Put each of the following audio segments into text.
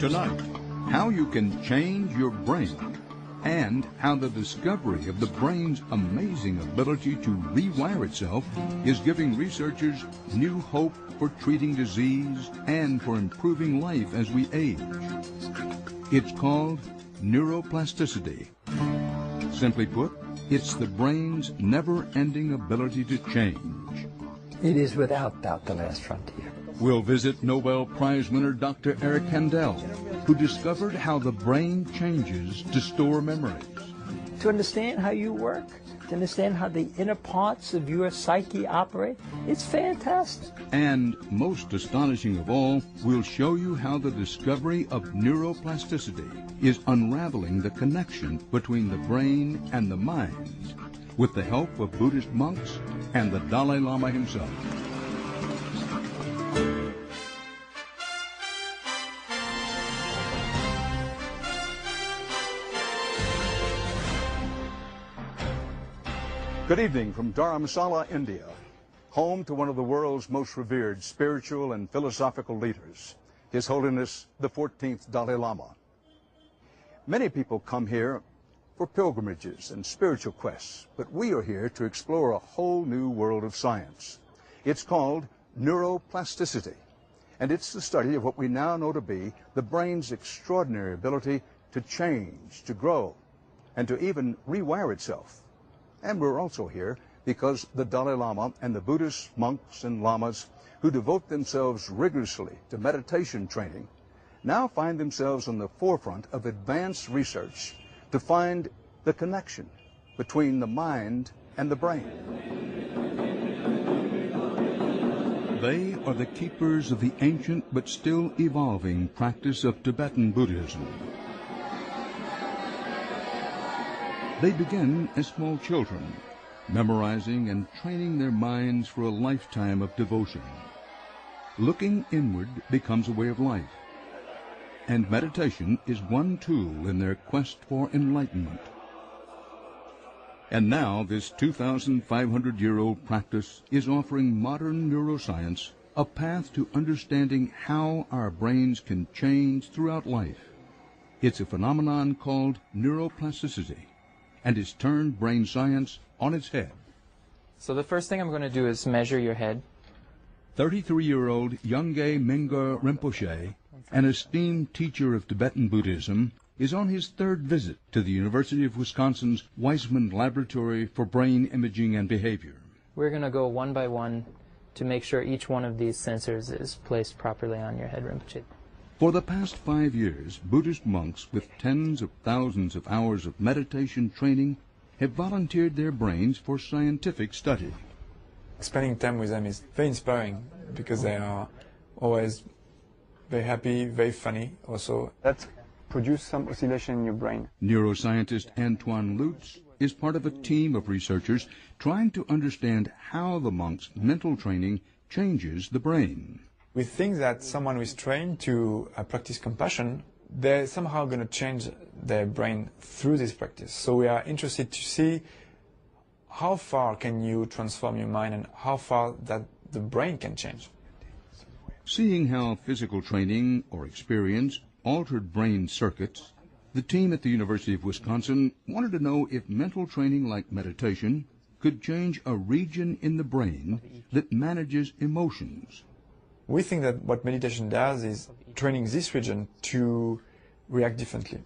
Tonight, how you can change your brain and how the discovery of the brain's amazing ability to rewire itself is giving researchers new hope for treating disease and for improving life as we age. It's called neuroplasticity. Simply put, it's the brain's never-ending ability to change. It is without doubt the last frontier. We'll visit Nobel Prize winner Dr. Eric Kandel, who discovered how the brain changes to store memories. To understand how you work, to understand how the inner parts of your psyche operate, it's fantastic. And most astonishing of all, we'll show you how the discovery of neuroplasticity is unraveling the connection between the brain and the mind, with the help of Buddhist monks and the Dalai Lama himself. Good evening from Dharamsala, India, home to one of the world's most revered spiritual and philosophical leaders, His Holiness the 14th Dalai Lama. Many people come here for pilgrimages and spiritual quests, but we are here to explore a whole new world of science. It's called neuroplasticity, and it's the study of what we now know to be the brain's extraordinary ability to change, to grow, and to even rewire itself. And we're also here because the Dalai Lama and the Buddhist monks and lamas who devote themselves rigorously to meditation training now find themselves on the forefront of advanced research to find the connection between the mind and the brain. They are the keepers of the ancient but still evolving practice of Tibetan Buddhism. They begin as small children, memorizing and training their minds for a lifetime of devotion. Looking inward becomes a way of life, and meditation is one tool in their quest for enlightenment. And now this 2,500-year-old practice is offering modern neuroscience a path to understanding how our brains can change throughout life. It's a phenomenon called neuroplasticity, and it's turned brain science on its head. So the first thing I'm going to do is measure your head. 33-year-old Yongey Mingyur Rinpoche, an esteemed teacher of Tibetan Buddhism, is on his third visit to the University of Wisconsin's Weizmann Laboratory for Brain Imaging and Behavior. We're going to go one by one to make sure each one of these sensors is placed properly on your head, Rinpoche. For the past 5 years, Buddhist monks with tens of thousands of hours of meditation training have volunteered their brains for scientific study. Spending time with them is very inspiring because they are always very happy, very funny also. That produces some oscillation in your brain. Neuroscientist Antoine Lutz is part of a team of researchers trying to understand how the monks' mental training changes the brain. We think that someone who is trained to practice compassion, they're somehow going to change their brain through this practice. So we are interested to see how far can you transform your mind and how far that the brain can change. Seeing how physical training or experience altered brain circuits, the team at the University of Wisconsin wanted to know if mental training like meditation could change a region in the brain that manages emotions. We think that what meditation does is training this region to react differently.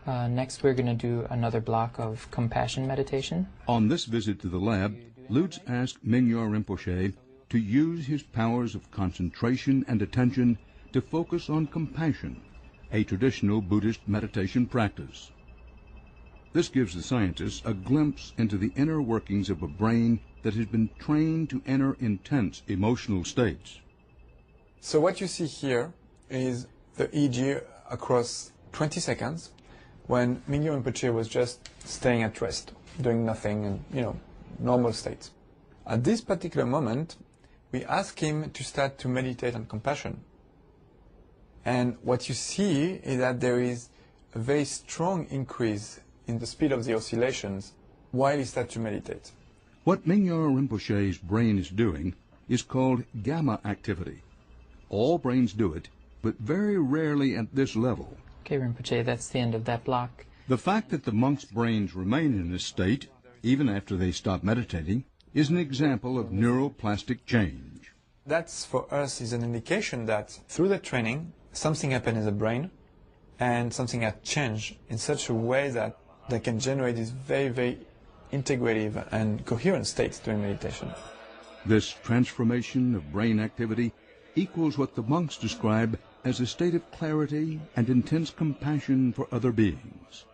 Next, we're going to do another block of compassion meditation. On this visit to the lab, Lutz asked Mingyur Rinpoche to use his powers of concentration and attention to focus on compassion, a traditional Buddhist meditation practice. This gives the scientists a glimpse into the inner workings of a brain that has been trained to enter intense emotional states. So what you see here is the EEG across 20 seconds when Mingyur Rinpoche was just staying at rest, doing nothing and, normal state. At this particular moment, we ask him to start to meditate on compassion. And what you see is that there is a very strong increase in the speed of the oscillations while he starts to meditate. What Mingyur Rinpoche's brain is doing is called gamma activity. All brains do it, but very rarely at this level. Okay, Rinpoche, that's the end of that block. The fact that the monks' brains remain in this state, even after they stop meditating, is an example of neuroplastic change. That's, for us, is an indication that through the training, something happened in the brain, and something had changed in such a way that they can generate these very, very integrative and coherent states during meditation. This transformation of brain activity equals what the monks describe as a state of clarity and intense compassion for other beings.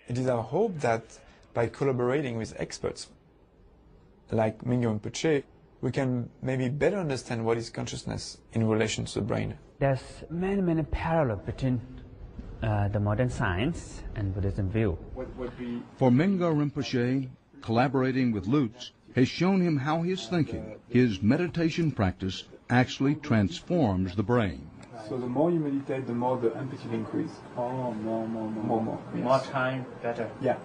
It is our hope that by collaborating with experts like Mingyur Rinpoche, we can maybe better understand what is consciousness in relation to the brain. There's many parallels between the modern science and Buddhism view. For Mingyur Rinpoche, collaborating with Lutz has shown him how his thinking, his meditation practice, actually transforms the brain. So the more you meditate, the more the amplitude increase. Oh, more. Yes. More time, better. Yeah.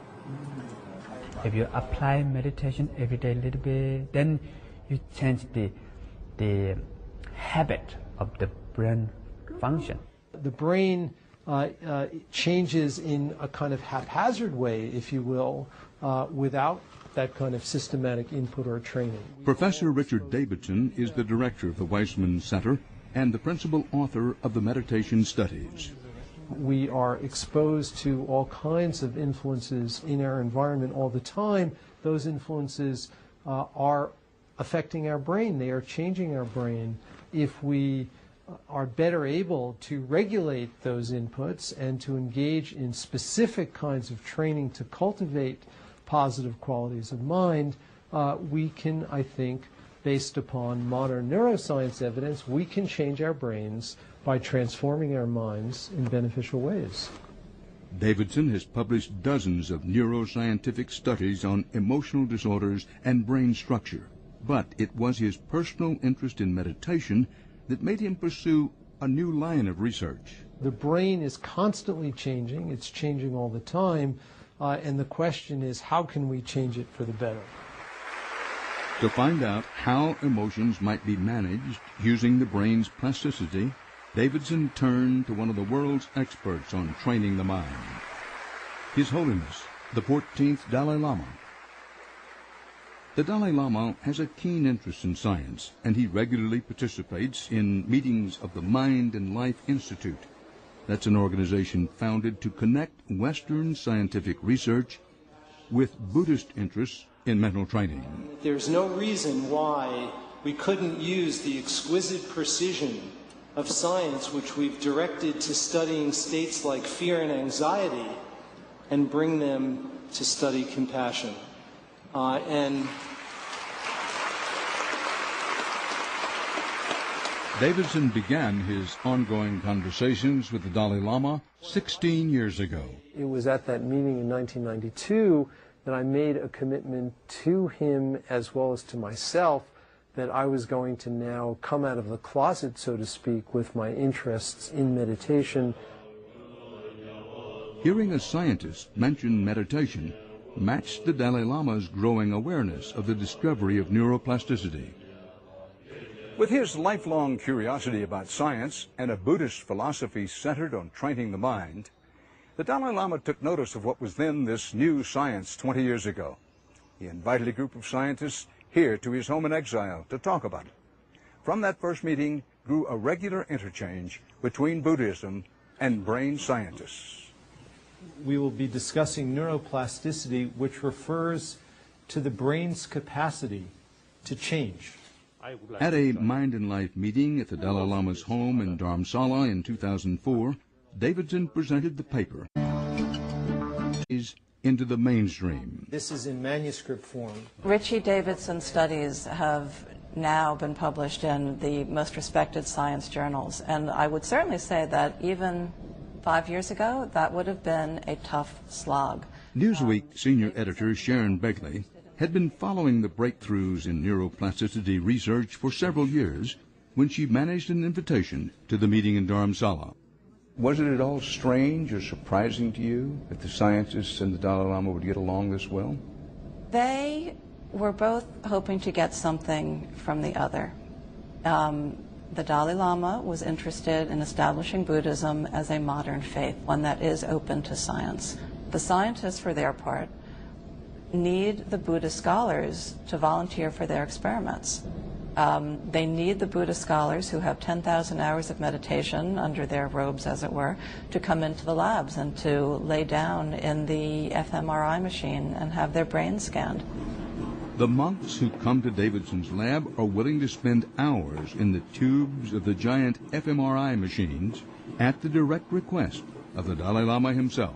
If you apply meditation every day a little bit, then you change the habit of the brain function. The brain changes in a kind of haphazard way, if you will, without that kind of systematic input or training. Professor Richard Davidson is the director of the Weizmann Center and the principal author of the meditation studies. We are exposed to all kinds of influences in our environment all the time. Those influences are affecting our brain. They are changing our brain. If we are better able to regulate those inputs and to engage in specific kinds of training to cultivate positive qualities of mind, we can, I think, based upon modern neuroscience evidence, we can change our brains by transforming our minds in beneficial ways. Davidson has published dozens of neuroscientific studies on emotional disorders and brain structure, but it was his personal interest in meditation that made him pursue a new line of research. The brain is constantly changing. It's changing all the time. And the question is, how can we change it for the better? To find out how emotions might be managed using the brain's plasticity, Davidson turned to one of the world's experts on training the mind, His Holiness, the 14th Dalai Lama. The Dalai Lama has a keen interest in science, and he regularly participates in meetings of the Mind and Life Institute. That's an organization founded to connect Western scientific research with Buddhist interests in mental training. There's no reason why we couldn't use the exquisite precision of science which we've directed to studying states like fear and anxiety and bring them to study compassion. Davidson began his ongoing conversations with the Dalai Lama 16 years ago. It was at that meeting in 1992 that I made a commitment to him as well as to myself that I was going to now come out of the closet, so to speak, with my interests in meditation. Hearing a scientist mention meditation matched the Dalai Lama's growing awareness of the discovery of neuroplasticity. With his lifelong curiosity about science and a Buddhist philosophy centered on training the mind, the Dalai Lama took notice of what was then this new science 20 years ago. He invited a group of scientists here to his home in exile to talk about it. From that first meeting grew a regular interchange between Buddhism and brain scientists. We will be discussing neuroplasticity, which refers to the brain's capacity to change. At a Mind and Life meeting at the Dalai Lama's home in Dharamsala in 2004, Davidson presented the paper into the mainstream. This is in manuscript form. Richie Davidson's studies have now been published in the most respected science journals, and I would certainly say that even 5 years ago, that would have been a tough slog. Newsweek senior editor Sharon Begley had been following the breakthroughs in neuroplasticity research for several years when she managed an invitation to the meeting in Dharamsala. Was it at all strange or surprising to you that the scientists and the Dalai Lama would get along this well? They were both hoping to get something from the other. the Dalai Lama was interested in establishing Buddhism as a modern faith, one that is open to science. The scientists, for their part, need the Buddhist scholars to volunteer for their experiments. They need the Buddhist scholars who have 10,000 hours of meditation under their robes, as it were, to come into the labs and to lay down in the fMRI machine and have their brains scanned. The monks who come to Davidson's lab are willing to spend hours in the tubes of the giant fMRI machines at the direct request of the Dalai Lama himself.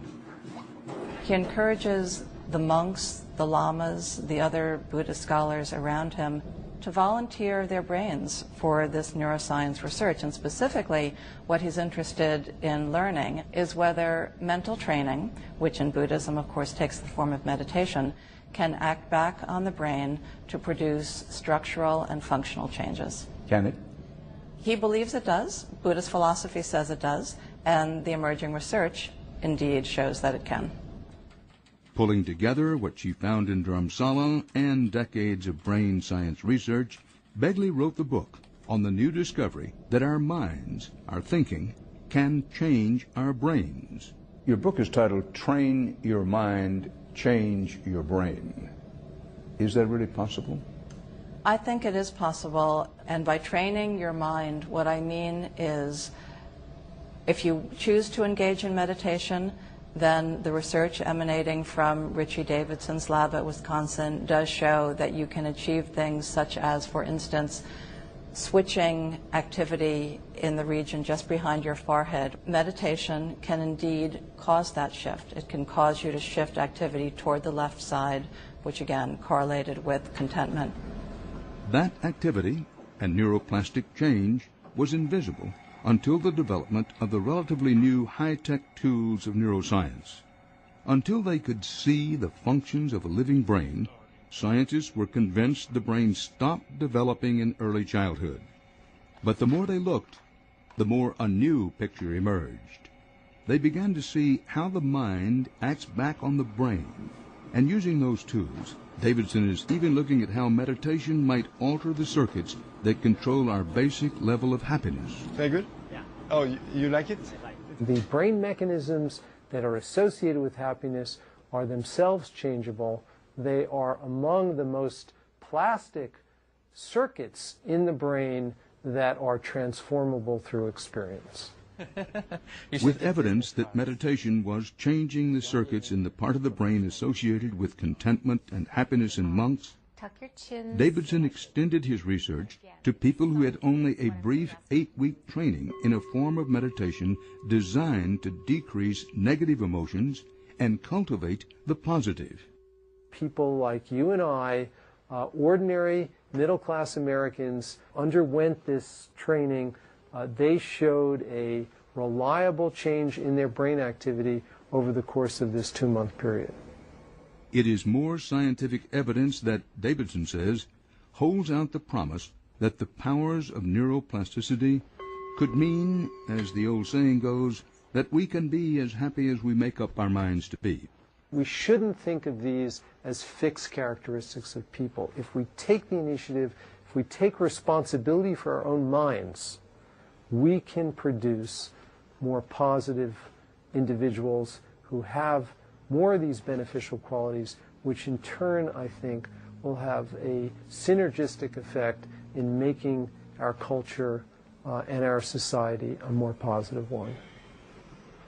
He encourages the monks, the lamas, the other Buddhist scholars around him to volunteer their brains for this neuroscience research. And specifically, what he's interested in learning is whether mental training, which in Buddhism, of course, takes the form of meditation, can act back on the brain to produce structural and functional changes. Can it? He believes it does. Buddhist philosophy says it does. And the emerging research indeed shows that it can. Pulling together what she found in Dharamsala and decades of brain science research, Begley wrote the book on the new discovery that our minds, our thinking, can change our brains. Your book is titled Train Your Mind, Change Your Brain. Is that really possible? I think it is possible, and by training your mind, what I mean is if you choose to engage in meditation, then the research emanating from Richie Davidson's lab at Wisconsin does show that you can achieve things such as, for instance, switching activity in the region just behind your forehead. Meditation can indeed cause that shift. It can cause you to shift activity toward the left side, which again correlated with contentment. That activity and neuroplastic change was invisible until the development of the relatively new high-tech tools of neuroscience. Until they could see the functions of a living brain, scientists were convinced the brain stopped developing in early childhood. But the more they looked, the more a new picture emerged. They began to see how the mind acts back on the brain. And using those tools, Davidson is even looking at how meditation might alter the circuits that control our basic level of happiness. Very good? Yeah. Oh, you like it? The brain mechanisms that are associated with happiness are themselves changeable. They are among the most plastic circuits in the brain that are transformable through experience. With evidence that meditation was changing the circuits in the part of the brain associated with contentment and happiness in monks, Davidson extended his research to people who had only a brief 8-week training in a form of meditation designed to decrease negative emotions and cultivate the positive. People like you and I, ordinary middle-class Americans, underwent this training. They showed a reliable change in their brain activity over the course of this 2-month period. It is more scientific evidence that, Davidson says, holds out the promise that the powers of neuroplasticity could mean, as the old saying goes, that we can be as happy as we make up our minds to be. We shouldn't think of these as fixed characteristics of people. If we take the initiative, if we take responsibility for our own minds, we can produce more positive individuals who have more of these beneficial qualities, which in turn, I think, will have a synergistic effect in making our culture and our society a more positive one.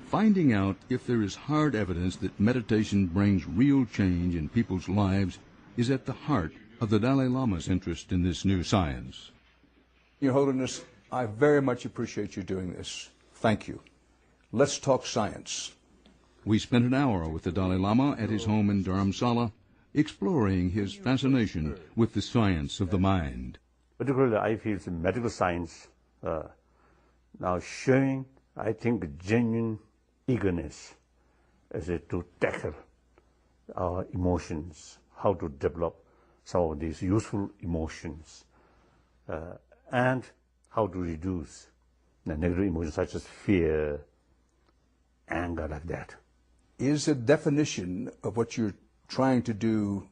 Finding out if there is hard evidence that meditation brings real change in people's lives is at the heart of the Dalai Lama's interest in this new science. Your Holiness, I very much appreciate you doing this. Thank you. Let's talk science. We spent an hour with the Dalai Lama at his home in Dharamsala, exploring his fascination with the science of the mind. Particularly, I feel the medical science now showing, I think, genuine eagerness to tackle our emotions, how to develop some of these useful emotions, and how to reduce the negative emotions such as fear, anger, like that. Is a definition of what you're trying to do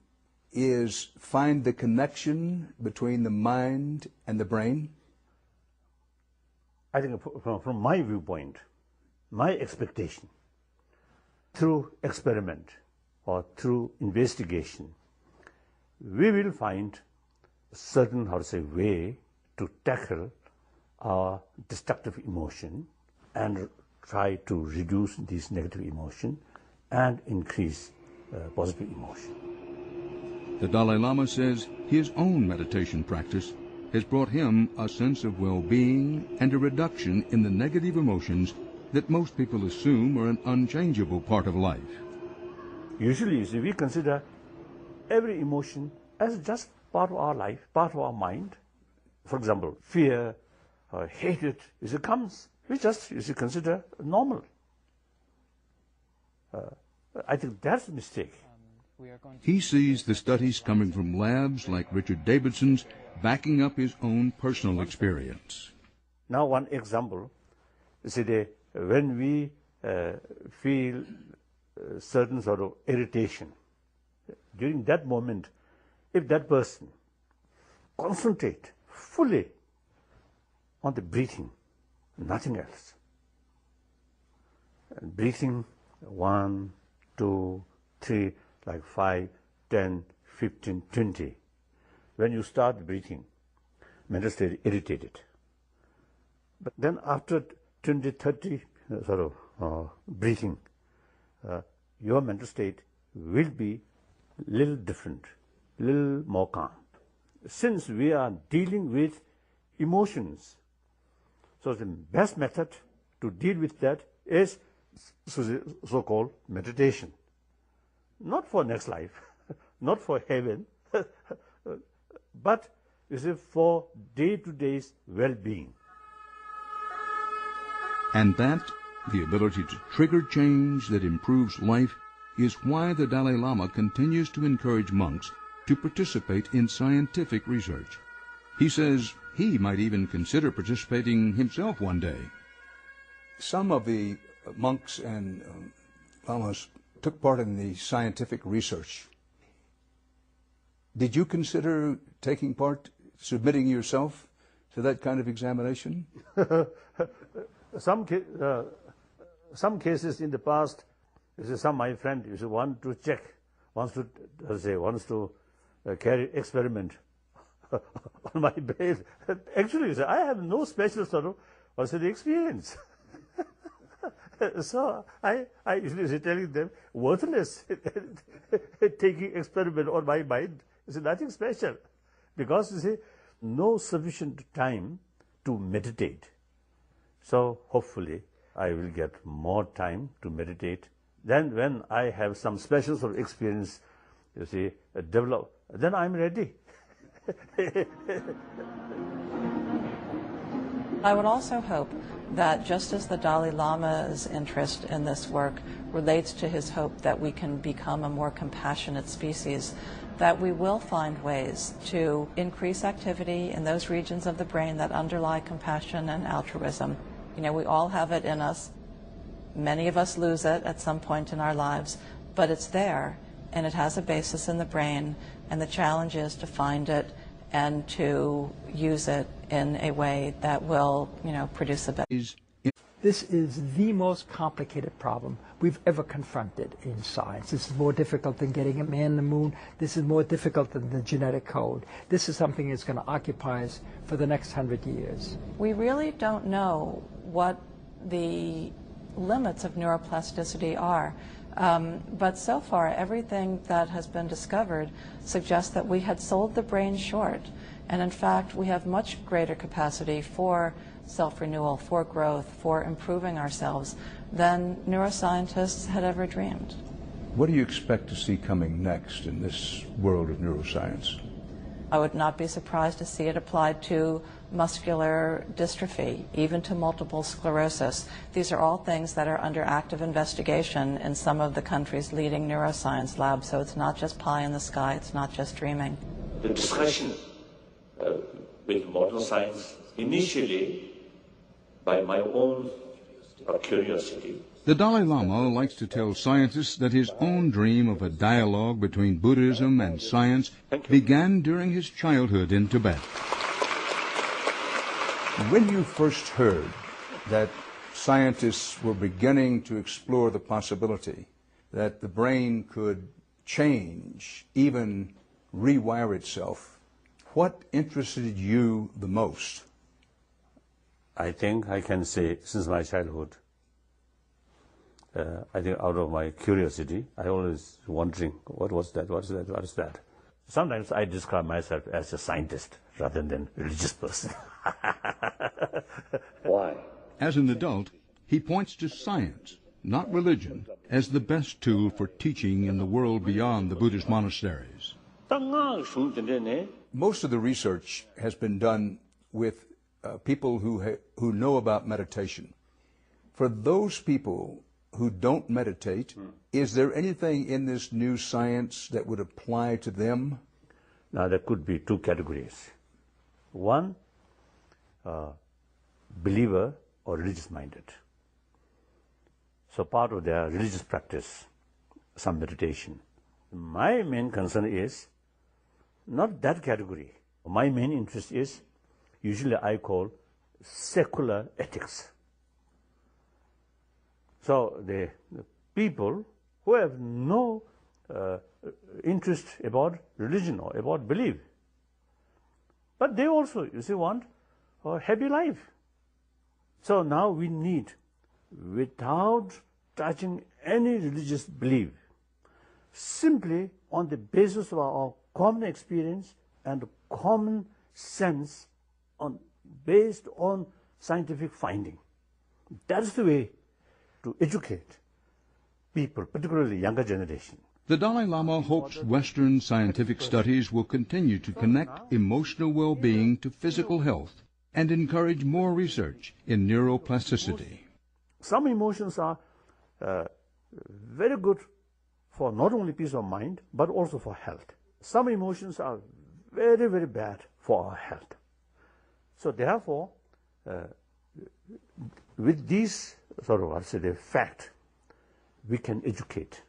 is find the connection between the mind and the brain? I think from my viewpoint, my expectation, through experiment or through investigation, we will find a certain, way to tackle our destructive emotion and try to reduce this negative emotion and increase positive emotion. The Dalai Lama says his own meditation practice has brought him a sense of well-being and a reduction in the negative emotions that most people assume are an unchangeable part of life. Usually, we consider every emotion as just part of our life, part of our mind. For example, fear or hatred, it comes, we just consider normal. I think that's a mistake. He sees the studies coming from labs like Richard Davidson's backing up his own personal experience. Now, one example, when we feel certain sort of irritation, during that moment, if that person concentrate fully on the breathing, nothing else, and breathing 1, 2, 3, like 5, 10, 15, 20. When you start breathing, mental state irritated. But then after 20, 30 breathing, your mental state will be little different, little more calm. Since we are dealing with emotions, so the best method to deal with that is so-called meditation. Not for next life, not for heaven, but for day-to-day well-being. And that, the ability to trigger change that improves life, is why the Dalai Lama continues to encourage monks to participate in scientific research. He says he might even consider participating himself one day. Some of the monks and lamas took part in the scientific research. Did you consider taking part, submitting yourself to that kind of examination? Some cases in the past, some my friend want to check, wants to carry experiment on my brain. Actually, I have no special sort of experience. So I usually say telling them worthless taking experiment on my mind. It's nothing special, because no sufficient time to meditate. So hopefully I will get more time to meditate. Then when I have some special sort of experience, develop, then I'm ready. I would also hope that just as the Dalai Lama's interest in this work relates to his hope that we can become a more compassionate species, that we will find ways to increase activity in those regions of the brain that underlie compassion and altruism. We all have it in us. Many of us lose it at some point in our lives, but it's there, and it has a basis in the brain, and the challenge is to find it and to use it in a way that will, produce a better. This is the most complicated problem we've ever confronted in science. This is more difficult than getting a man on the moon. This is more difficult than the genetic code. This is something that's going to occupy us for the next 100 years. We really don't know what the limits of neuroplasticity are. But so far, everything that has been discovered suggests that we had sold the brain short. And in fact, we have much greater capacity for self-renewal, for growth, for improving ourselves than neuroscientists had ever dreamed. What do you expect to see coming next in this world of neuroscience? I would not be surprised to see it applied to muscular dystrophy, even to multiple sclerosis. These are all things that are under active investigation in some of the country's leading neuroscience labs, so it's not just pie in the sky, it's not just dreaming. The discussion with modern science, initially by my own curiosity. The Dalai Lama likes to tell scientists that his own dream of a dialogue between Buddhism and science began during his childhood in Tibet. When you first heard that scientists were beginning to explore the possibility that the brain could change, even rewire itself. What interested you the most? I think I can say since my childhood, I think out of my curiosity, I always wondering, what was that, what is that, what is that? Sometimes I describe myself as a scientist rather than a religious person. Why? As an adult, he points to science, not religion, as the best tool for teaching in the world beyond the Buddhist monasteries. Most of the research has been done with people who know about meditation. For those people who don't meditate, is there anything in this new science that would apply to them? Now, there could be two categories. One, believer or religious-minded. So part of their religious practice, some meditation. My main concern is not that category. My main interest is, usually I call secular ethics. So the people who have no interest about religion or about belief, but they also, you see, want a happy life. So now we need, without touching any religious belief, simply on the basis of our common experience and common sense, based on scientific finding. That's the way to educate people, particularly younger generation. The Dalai Lama hopes Western scientific studies will continue to connect emotional well-being to physical health and encourage more research in neuroplasticity. Some emotions are very good for not only peace of mind, but also for health. Some emotions are very, very bad for our health. So therefore, with these sort of, I'd say, the fact, we can educate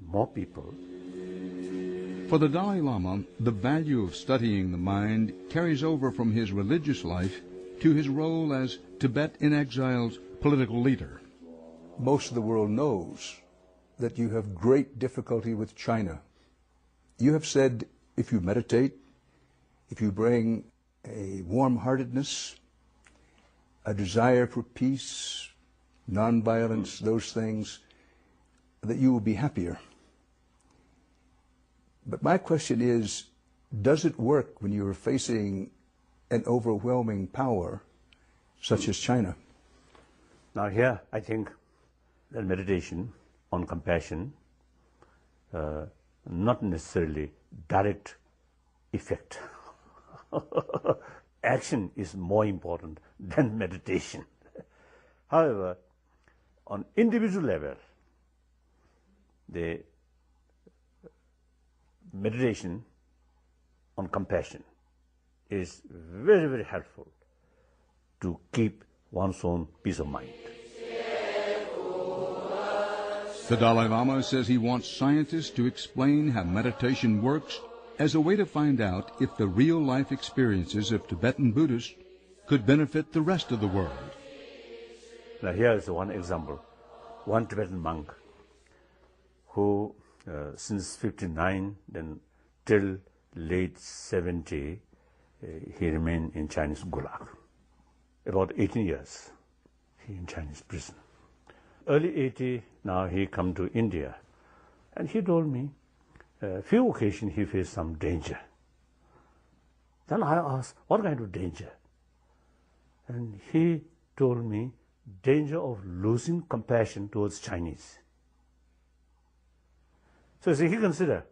more people. For the Dalai Lama, the value of studying the mind carries over from his religious life to his role as Tibet in exile's political leader. Most of the world knows that you have great difficulty with China. You have said if you meditate, if you bring a warm-heartedness, a desire for peace, nonviolence, those things, that you will be happier. But my question is, does it work when you are facing an overwhelming power such as China? Now here, I think that meditation on compassion, not necessarily direct effect. Action is more important than meditation. However, on individual level, the meditation on compassion is very, very helpful to keep one's own peace of mind. The Dalai Lama says he wants scientists to explain how meditation works as a way to find out if the real-life experiences of Tibetan Buddhists could benefit the rest of the world. Now here is one example. One Tibetan monk who since 59 then till late 70 he remained in Chinese Gulag. About 18 years he in Chinese prison. Early 80, now he come to India, and he told me a few occasions he faced some danger. Then I asked, what kind of danger? And he told me, danger of losing compassion towards Chinese. So he considered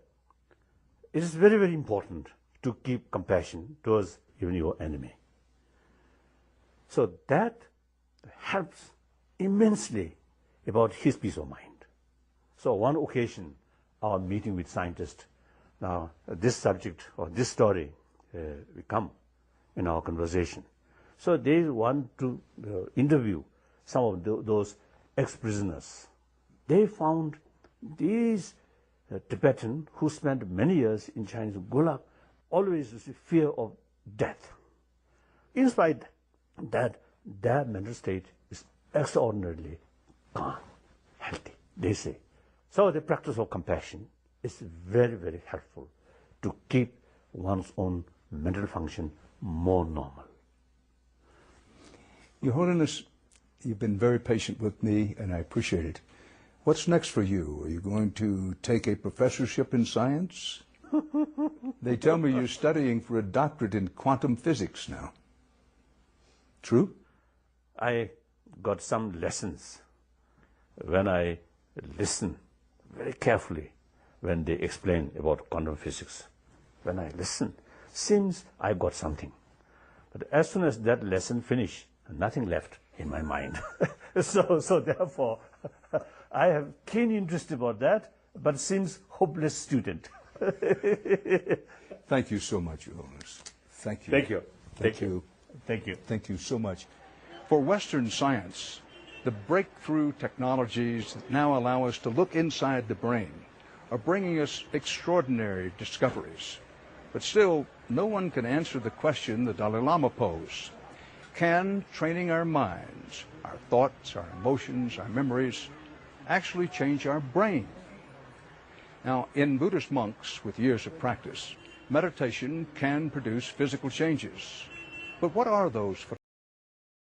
it is very, very important to keep compassion towards even your enemy. So that helps immensely about his peace of mind. So one occasion, our meeting with scientists, now this subject or this story will come in our conversation. So they want to interview some of those ex-prisoners. They found these Tibetan who spent many years in Chinese Gulag always with fear of death. In spite that their mental state is extraordinarily calm, healthy, they say. So the practice of compassion is very, very helpful to keep one's own mental function more normal. Your Holiness, you've been very patient with me, and I appreciate it. What's next for you? Are you going to take a professorship in science? They tell me you're studying for a doctorate in quantum physics now. True? I got some lessons when I listen very carefully when they explain about quantum physics. When I listen, seems I got something. But as soon as that lesson finished, nothing left in my mind. So therefore, I have keen interest about that, but seems hopeless student. Thank you so much, Your Holiness. Thank you. Thank you. Thank you. Thank you. Thank you so much. For Western science, the breakthrough technologies that now allow us to look inside the brain are bringing us extraordinary discoveries. But still, no one can answer the question the Dalai Lama posed. Can training our minds, our thoughts, our emotions, our memories, actually change our brain? Now, in Buddhist monks with years of practice, meditation can produce physical changes. But what are those